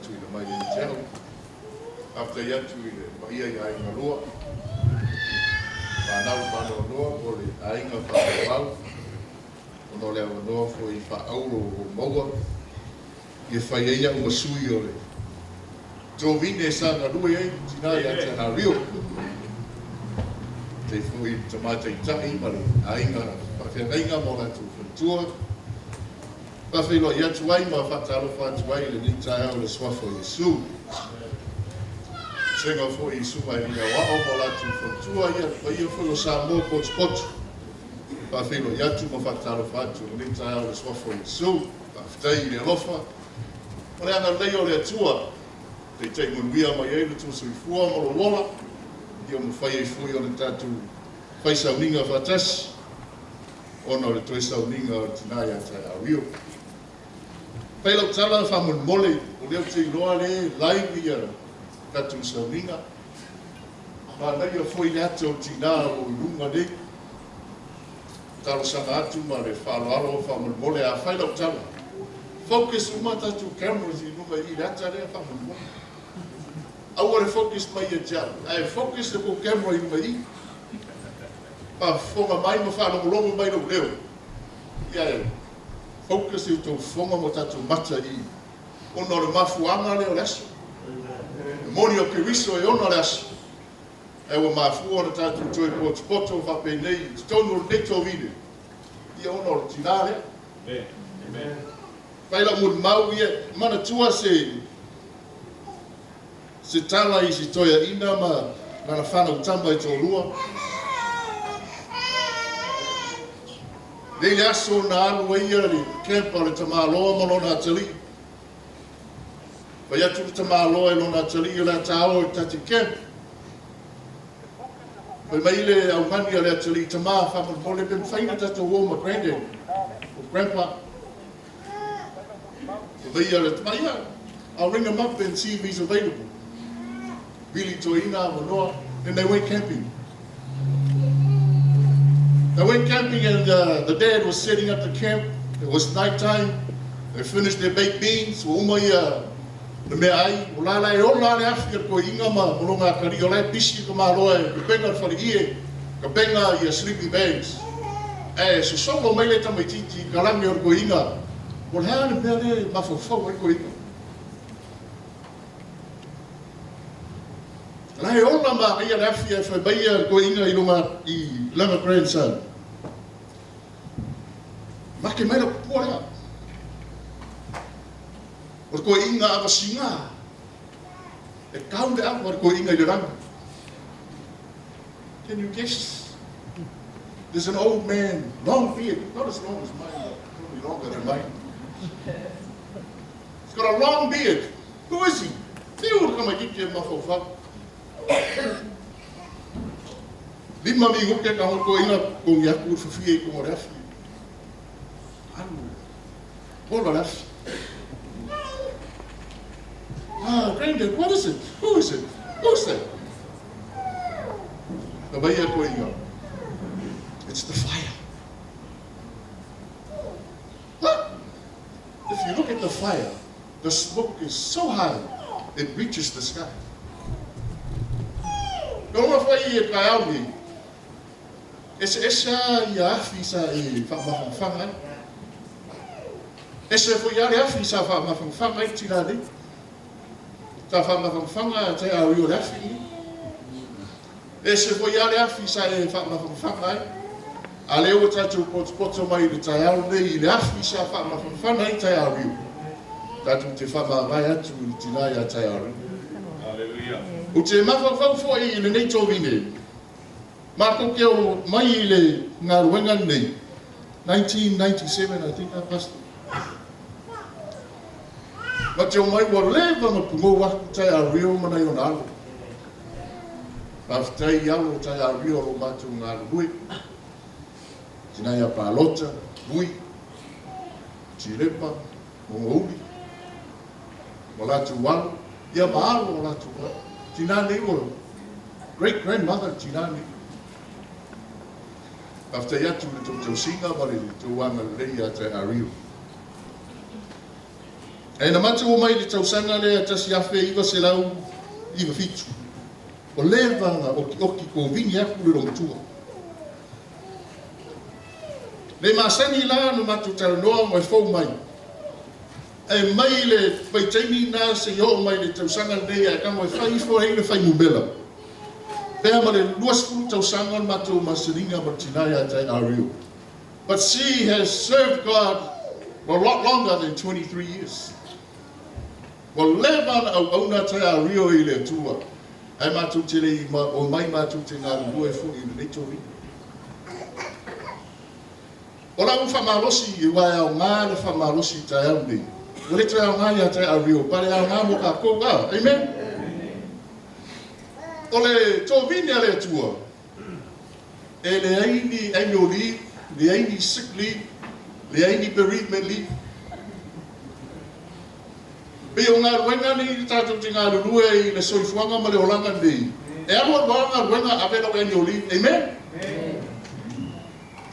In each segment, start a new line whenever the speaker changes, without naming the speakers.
atu i le mai i teo. Aftai atu i le maia i ainga lua. Whanau whanau noa o le ainga whanau. Ono lea wanoa fo i whaauro o maua. I whai eia ua sui o le. Tō vine sa ngā rue ei, tina i a Taeario. Te fu i tamata i tai, ma le ainga, whawhengainga mo la tu whantua. Whawhelo i atu ai, ma whatalo whatu ai, le ni tae au le swafo Yesu. Senga fo i suma i nia wao mo la tu whantua, ia whelo sa mō potu. Whawhelo i atu, ma whatalo whatu, le ni tae au le swafo Yesu. Whawhtai i le lofa. O le anga leo le atua. Te tei munuia mai e le tūsu i fua mo lo lola. Ia mo whai e fui o le tatu whai sauninga whatasi. Ona o le toi sauninga o tinai a Taeario. Pai lau tala whamun mole o leo te iloa le laiwi a tatu sauninga. Ma nei a fui le atu o tina o runga nei. Talo sanga atu ma le whaloalo o whamun mole a whai lau tala. Focus uma tatu cameras i runga i le ata rea whamun mole. Aua le focus mai e tia. Ai focus le ko camera i mai. Pa fonga mai mo whanongolongo mai no leo. Ia e. Focus i tō fonga mo tatu mata i. Ono le mafuanga leo leso. Moni o kiriso e ono leso. E wa mafu o le tatu toi poto whape nei. Tono le neto vide. Ia ono le tinare. Amen. Paila molimau ia. Mana tua se tala i si toia ina ma nana whanau tamba i tō lua. Nei le aso na alu e ia li kempa le tamaloa ma lona atali. Pai atu le tamaloa e lona atali i le atao i tati kempa. Pai mai le au mani a le atali i tama whamu mole ben whaina tato o ma granddad o grandpa. Pai ia le tamaia. I'll ring him up and see if he's available. Really toina manoa, and they went camping. They went camping and the dad was setting up the camp. It was nighttime. They finished their baked beans. Umai the mea ai, ulala e ola le afia ko inga ma molonga kari ola bisi ko ma loa e penga for ie, ka penga ia sleeping bags. So solo mai le tamai titi kalangi or ko inga. Well, how the mea le mafofo ko inga. Lai ola ma ia rafia fa baia ko inga i longa I langa grandson. Ma ke mai la pora. O ko inga ava singa. E kaunde ava ko inga I le ranga. Can you guess? There's an old man, long beard, not as long as mine, probably longer than mine. He's got a long beard. Who is he? He would come and get you mafofo. Lima minggu ke kamu ko ina kong yaku fufie ko rafi. Anu. Bola rafi. Granddad, what is it? Who is it? Who's that? Nabaya ko ina. It's the fire. What? If you look at the fire, the smoke is so high, it reaches the sky. Noma fai e kai au ni. Esa ia afi sa e whamawhanga. Esa fo ia afi sa whamawhanga I tina ni. Ta whamawhanga Taeario afi. Esa fo ia afi sa e whamawhanga. A leo tatu poto mai le Taeario nei le afi sa whamawhanga I Taeario. Tatu te whamawai atu I tina ia Taeario. O te mawhawhau fo I le nei tō vine. Mako ke o mai I le ngā ruenga nei. 1997, I think I passed. Ma te o mai wa lewa ma pungo waku Taeario manai o nalo. Pawhitai iau o Taeario o matu ngā ruhui. Tinai a Pālota, Hui, Tirepa, Mongouli. Mo latu walu, ia maalo o latu walu. Tina nei o great-grandmother tina nei. Pawhitai atu le tō singa ma le tō wanga lei a Taeario. E na matu o mai le tausanga le tasi afe iwa se lau iwa fitu. O levanga oki ko vini aku le rongatua. Le masani la no matu taranoa mo e fau mai. E mai le paitaini na se yo mai le tausanga le a kamo e fai fo e le fai mubela. Pea ma le luas fulu tausanga matu masaringa martinaya Taeario. But she has served God for a lot longer than 23 years. Well, levan au auna Taeario I le tua. Ai matu te le o mai matu te ngā lua e fu I le tori. O la ufa malosi I wai au ngā le fa malosi Taeario nei. O le Taeario ngā ia Taeario, pare au ngā mo ka koga. Amen? O le tō vini le tua. E le aini annual leave, le aini sick leave, le aini bereavement leave. Pe o ngā ruenga ni tātou te ngā rurue I le soifuanga ma le olanga nei. E alua ngā ruenga avela o annual leave. Amen?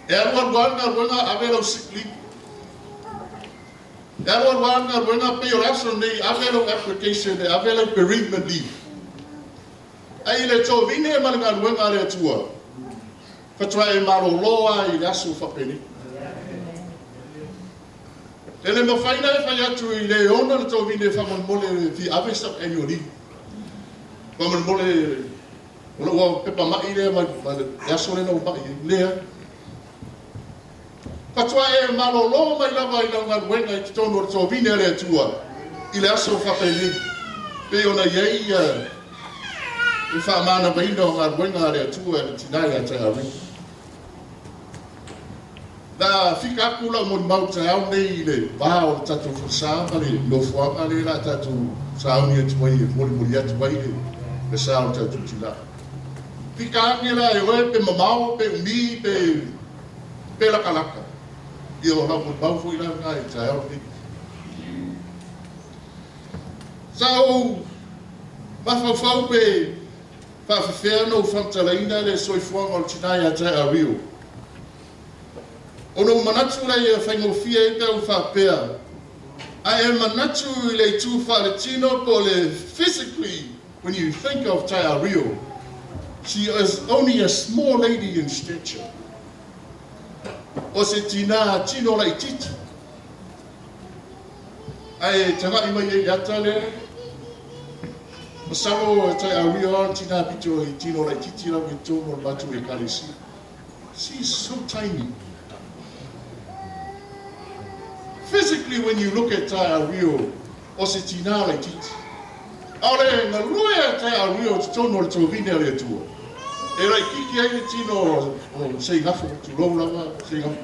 E alua ngā ruenga avela o sick leave. E alua ngā ruenga pe o raso nei avela o application, avela o bereavement leave. Ai le tō vine e mali ngā ruenga le atua. Fatua e maro loa I le aso whapeni. E le mawhaina e whai atu I le ona le tō vine e whaman mole fi avesta annual leave. Whaman mole, ua pepa mai le ma le aso le nau mai lea. Fatua e maro loa mai lava I lau ngā ruenga I titono le tō vine le atua. I le aso whapeni. Pe ona iei I whaamana waina o ngā ruenga le atua le tinai a Taeario. Na whika aku la molimau Taeario nei le wā o le tatu whasāma le nofuanga le la tatu sāuni atu wai, molimoli atu wai le sāu tatu tila. Whika ange la e oe pe mamao, pe umi, pe lakalaka. I o la molimau fui la ngā e Taeario nei. Sau, mawhawhau pe whawhawhea no whamtalaina le soifuanga o le tinai a Taeario. Ono manatu lai e whaingofia I pēu whapea. I am manatu I le tū whaletino po le physically, when you think of Taeario, she is only a small lady in stature. O se tina tino lai titi. Ai tangai mai e ata le. Masaro Taeario an tina pito I tino lai titi la me tono batu Ekalesia. She's so tiny. Physically, when you look at Taeario, o se tina le titi. Aore, na lua Taeario te tono le tō vine le tua. E rai kiki ai le tino o sei ngafo, tu lou lava, sei ngafo.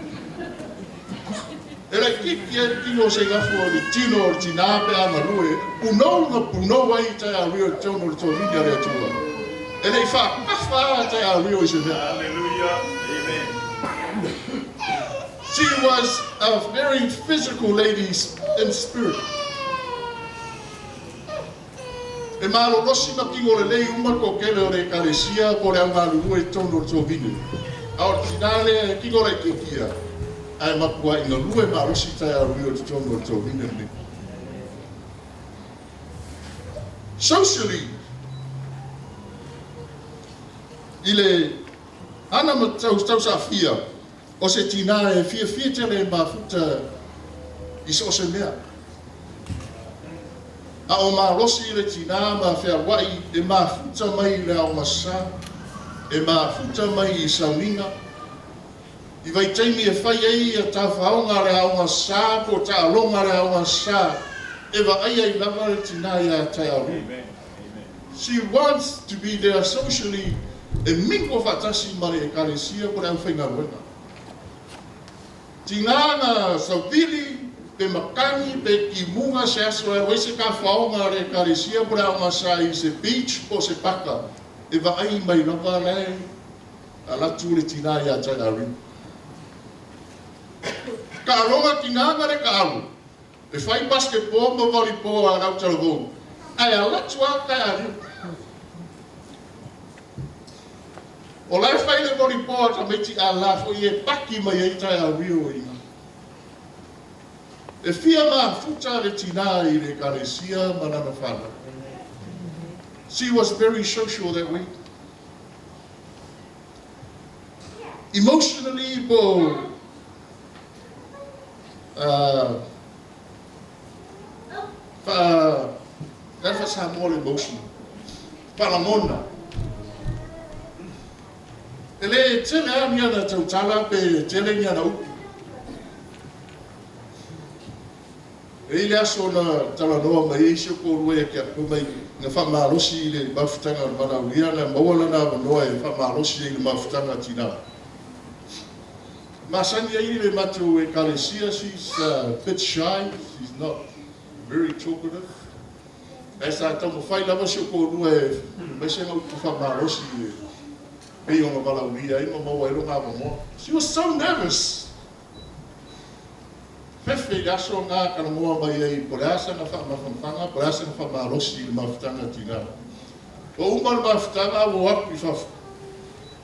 E rai kiki ai le tino o sei ngafo le tino o le tina pe ana lue. Punou ai Taeario te tono le tō vine le tua. E rei wha Taeario I se mea.
Hallelujah. Amen.
She was a very physical lady in spirit. E malo rosi makingo le lei uma ko kele o le Ekalesia po le anga lulu e tono le tō vine. Ao tinale kingo le kikia. Ai mapua ina lue ma rosi Taeario te tono le tō vine ne. Socially, ile ana matau sa fia. O se tina e fia tele mafuta I se o se mea. A o marosi le tina ma whea wai e mafuta mai le ao masa, e mafuta mai I sauninga. I vai taimi e whai ei a ta whaonga le ao masa, po ta alonga le ao masa, e wa ai ai lava le tina I a Taeario. She wants to be there socially, e mingo whatasi ma le Ekalesia po le au whainga ruenga. Tingana saupili, pe makani, pe kimunga se aso e wese ka whaonga le Ekalesia po le au masa I se beach po se paka. E wa ai mai lava lei, a latu le tina I a Taeario. Ka alonga tingana le ka alu. E whai basketball ma volleyball a rau talavou. Ai a latu a Taeario. O lai whai le volleyball ta meti a la fo I e paki mai e Taeario ina. E fia ma futa le tina I le Ekalesia manana whana. She was very social that week. Emotionally, bo, that was her more emotional. Paramona. Ele tele ania na tautala pe tele nia na upi. Ele aso na tala noa mai eisio ko rue ke a kumai na whamalosi le mafutanga mana uia na mawala na noa e whamalosi le mafutanga tina. Masani ai le matu Ekalesia, she's a bit shy, she's not very talkative. As I told my fight, I was so cold. She was so nervous. Fefe daso nga kana moa mai ai porasa na whamawhamanga, porasa na whamarosi le mafutanga tina. O umar mafutanga o api whafu.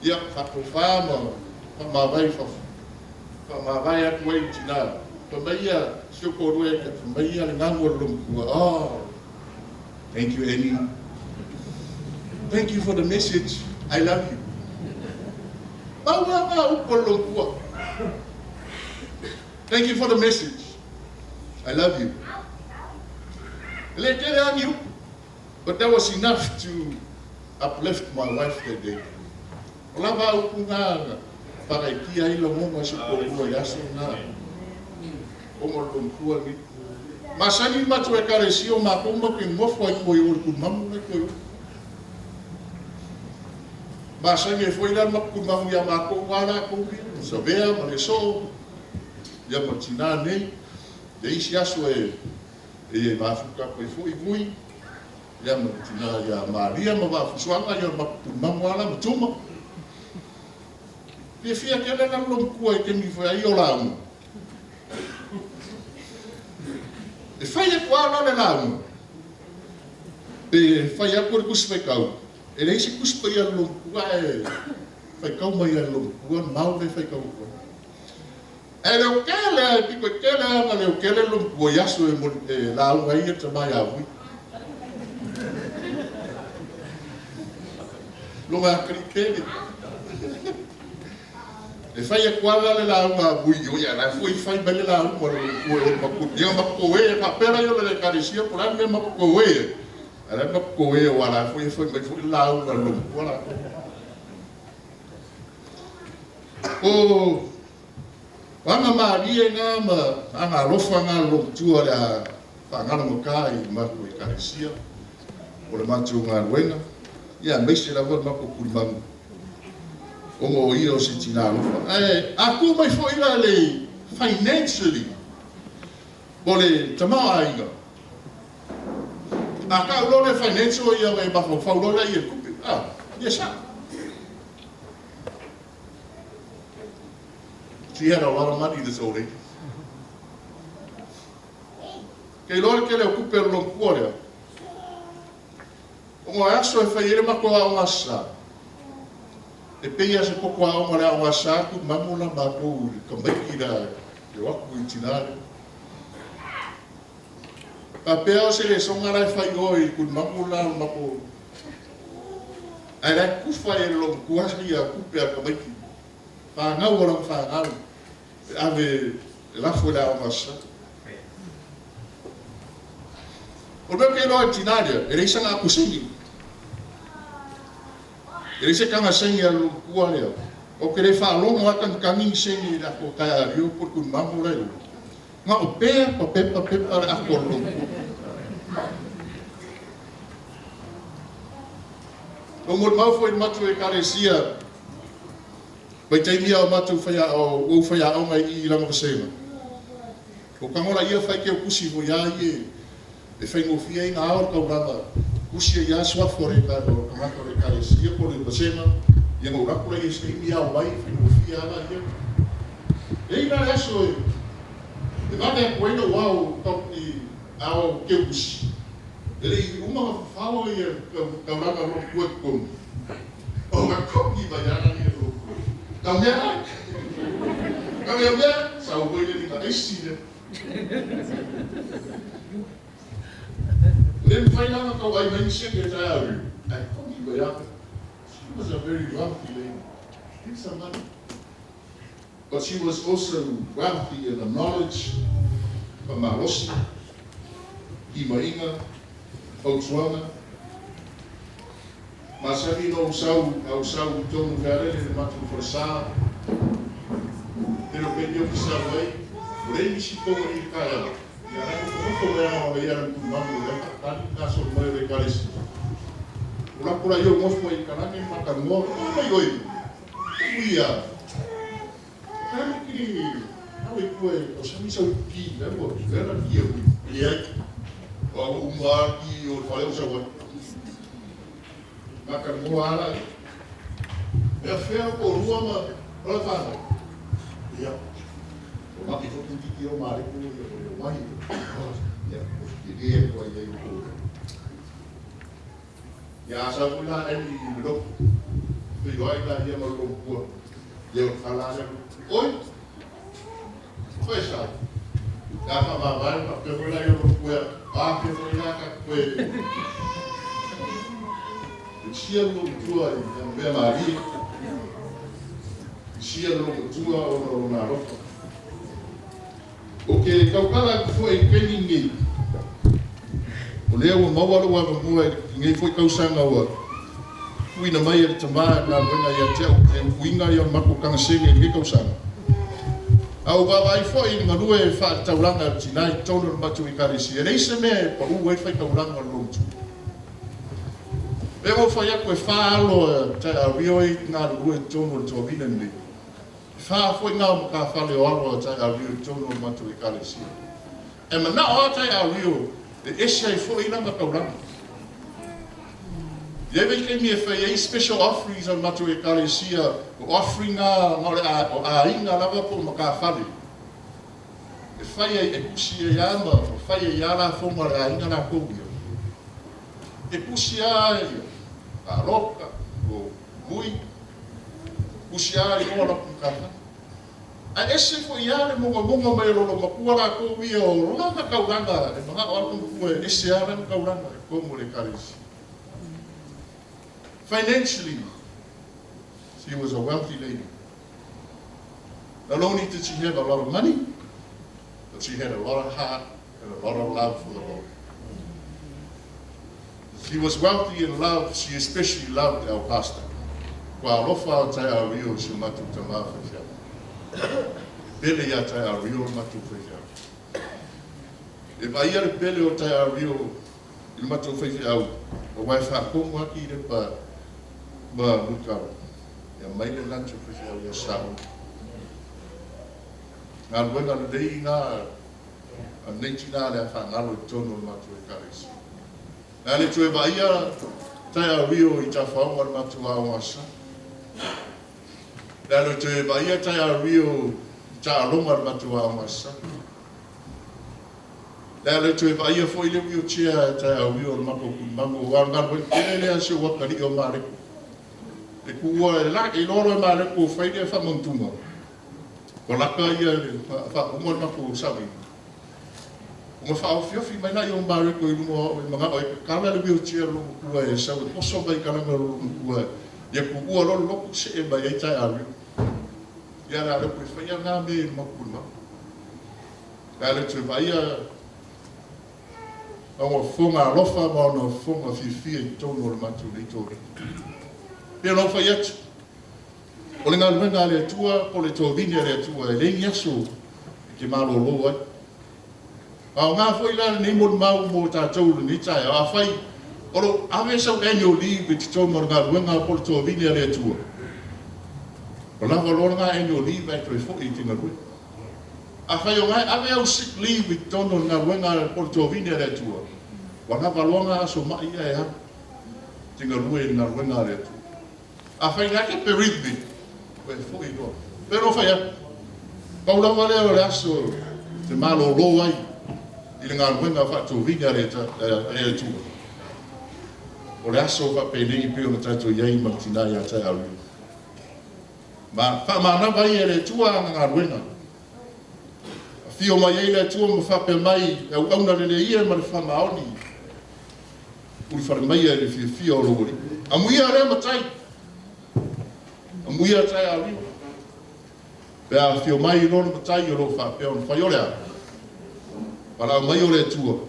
Ia whakowhama, whamawai whafu. Whamawai atu wai tina. Whamaia, sio korue, whamaia le ngangua lumkua. Oh, thank you, Annie. Thank you for the message. I love you. Thank you for the message. I love you. But that was enough to uplift my wife that day. Masani matu Ekalesia makumba ke mofo ai moi o kumamu ko. Masani foi lá makumamu ya mako wala ko sabea mareso ya matina nei deisi aso e mafuka ko foi vui ya matina ya Maria ma va fuanga ya makumamu wala mutuma. Pe fia ke na lo ko e ke mi foi ai o la. E fai a kua le lau. E fai a kua kuspe kau. E reisi kuspe ia longkua e fai kau mai a longkua mau le fai kau kua. E leo kele, piko kele ama leo kele longkua yaso e lau ai e tamai a vui. Longa krikele. E fai a kuala le lau ma bui yo ya la foi fai bele lau mo ma ku yo ma ko e pa pera yo le Ekalesia por ame ma ko e ala ma ko e wala foi lau ma lo wala o anga Maria nga ma anga lofa nga lo tua la pa nga mo kai ma ko Ekalesia o le matu nga wenga ya me se la vol ma ko kulmangu Ongo io si tina lufa. Aku mai foi la le financially. Bole tama ainga. Aka lo le financial ia mai ba fa lo la ia kupi. Ah, yesa. She had a lot of money this old lady. Ke lo ke le kupi lo kuore. Ongo aso e fa ire ma ko a ngasa. E peia se poko a oma le a wasaku, mamula matou, kamaki da e waku I tinare. Pa pea se le songara e whai oi, kun mamula mako. Ai rai kufa e lo kuasi a kupe a kamaki. Pa ngau ora whangau. Ave lafo le a wasaku. O meu que lo tinare, e reisa nga kusingi. Ele se kanga sengi alu kua leo. O kere whaalongo akan kangi sengi la ko Taeario por kun mamu leo. Nga o pea pa pepa a kolongo. O molimau foi matu Ekalesia. Pai taimia o matu whaia o whaia o ngai I langa wasema. O kangola ia whai ke o kusi vo ia ie. E whai ngofia I ngā aor kau rama. Kusia ia swafo re ka o kamako Ekalesia por le basema ia mo rakula ia sei ia o vai filosofia ala ia e ina eso e vale bueno wow top I ao keus ele uma fala ia ka rama ro kuekom o ma koki vai ana ni ro kamera sa o vai ni ka esine Then finally, I mentioned that I she was a very wealthy lady. She did some money. But she was also wealthy in the knowledge of Marosi, Himainga, Otuanga. Masani no usau tonu vere le matu forsa. Pero pedio que sabe, porém se como ele cai. E era como problema o era com mano de tá caso no de Ekalesia. Ora por aí eu mostro aí canal em Macango, não oi. Uia. Cara que não é foi, o chama isso aqui, né, pô? Era aqui, e é o mar que o falei o seu Macango ala. É feio por uma levada. E o maqui foi que eu marei com o mai. E é foi aí o ya sa pula ele lo foi aí da dia mal com eu falar oi foi só dá para babar para pegar eu não foi a que foi lá que foi sia lo tua e a Maria sia lo tua ou na roupa o que calcula foi que ninguém o leo maua wa mua ngai foi kausanga wa kuina mai e tama na wenga ya teu e kuinga ya mako kanga senge ngai kausanga au ba vai foi na lue fa taulanga tinai tono matu Ekalesia nei se me pa u foi taulanga lontu e mo foi ko fa lo Taeario na lue tono to vinende fa foi na ka fa le oro Taeario tono matu Ekalesia e mana o Taeario the issue for ina makauranga. Yeve ke me fai special offerings on matu Ekalesia, offering a inga lava po makafali. E fai e kusia yama, fai e yala fo mara inga na kobio. E kusia a roka o mui kusia i ora pukafa. A esse foi yale monga mai lo makua ko wi o la kauranga e maha o ko esse ara kauranga como Ekalesia. Financially, she was a wealthy lady. Not only did she have a lot of money, but she had a lot of heart and a lot of love for the Lord. She was wealthy in love. She especially loved our pastor. Kwa lofa Taeario si matu tamafa fiam. Bele ya Taeario matu fiam. E vai ar bele o Taeario il matu fiam. O vai fa como aqui de pa mukau. Ya mai le lancho fiam ya sao. Nga luenga le dei nga a neitina le fa ngalo tono matu Ekalesia. Na le tue vai Taeario I tafaunga matu awasa. Lalo te vai Taeario ta longa matua masa. Lalo te vai foi le wheelchair Taeario mako mango wanga ko ele aso wakari o mare. E kuwa la e loro mare ko fai de fa montuma. Ko la ka ia fa umor mako sabi. Uma fa o fio mai na yo mare ko ilumo manga o kala le wheelchair lo ku e sa ko so bai kana lo ku e ku ku lo lo se e bai Taeario. Ya la ko fa ya na me makuna. Lalo te vai o fonga lofa ma no fonga fifi tono matu le tori. Pe no fa yet. O le ngal le tua o le to vini le tua le nyaso ki malo lo ai. A nga foi la ni molimau mo ta tau ni tai a fai o lo ave so annual leave ti tono ngal wenga po to vini le tua. O la valoranga annual leave ai to fo I tinga lui. A fai o ngai ave au sick leave ti tono ngal wenga po to vini le tua. Wana valonga so mai e ha tinga lui ngal wenga le tua. A fai nga ke peridbi pe fo I do. Pero fai a Paula vale o aso te malo lo ai I ngal wenga fa to vini le tua. O le aso fa pe nei pe o tato yai martina ya Taeario. Ma fa mana vai ele tua ngal wenga. fio mai ei le tua ma whape mai au auna le ia ma le whamaoni. Uri whare mai e le fio o rori. A muia rea matai. A muia tai a rio. Pea fio mai lona matai o lo whape on whai olea. Para mai o le tua.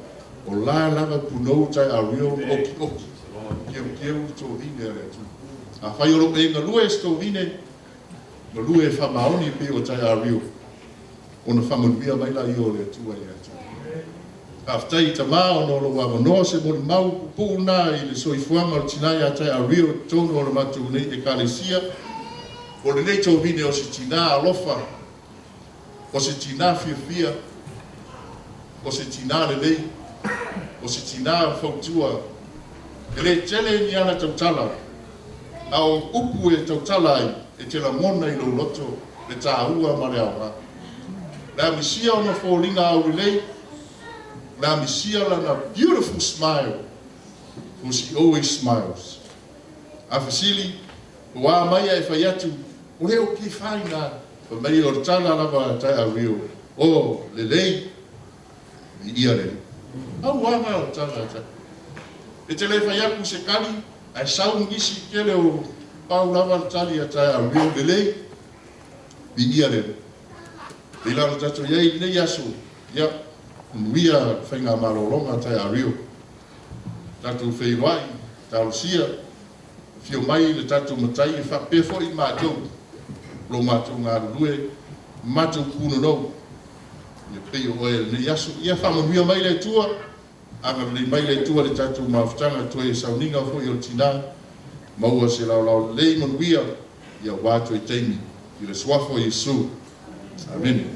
O la lava punou tai a rio oki oki. Kieu tō vine a le tua. A whai oro e ngalue sto vine. Ngalue e whamaoni pe o tai a rio. Ona whamanuia mai la i o le tua i atu. Aftai ta mā ono lo wa no se molimau puna i le soifuanga o tinai a Taeario tono o le matu nei Ekalesia. O le nei tō vine o se tina alofa. O se tina fia. O se tina le lei. O se tina fautua. E le tele ni ana tautala. Au upu e tautala ai. E te la mona i lo loto. Le tāua ma le awa. La misia ona fōlinga au relei. La misia lana beautiful smile. For she always smiles. A fasili, wa mai e whai atu. O leo ki whaina. Pa mai o tana lava Taeario. O lelei. I ia lelei. Au wanga o tana ta. E te le whai aku se kali. Ai sau ngisi kele o pau lava tali a Taeario lelei. I ia lelei. I lana tato iei nei aso, ia, nuia whainga marolonga Taeario. Tato whairoai, Taeasia, fio mai le tato matai e whapefo i mātou. Lo mātou ngā rurue, mātou kuno nou. Ia peo oe nei aso, ia whamanuia mai le tua, anga le mai le tua le tato mawhtanga toe e sauninga fo i o tina, maua se lau lei manuia, ia wātou i teimi, i le swafo Jesu. Amen.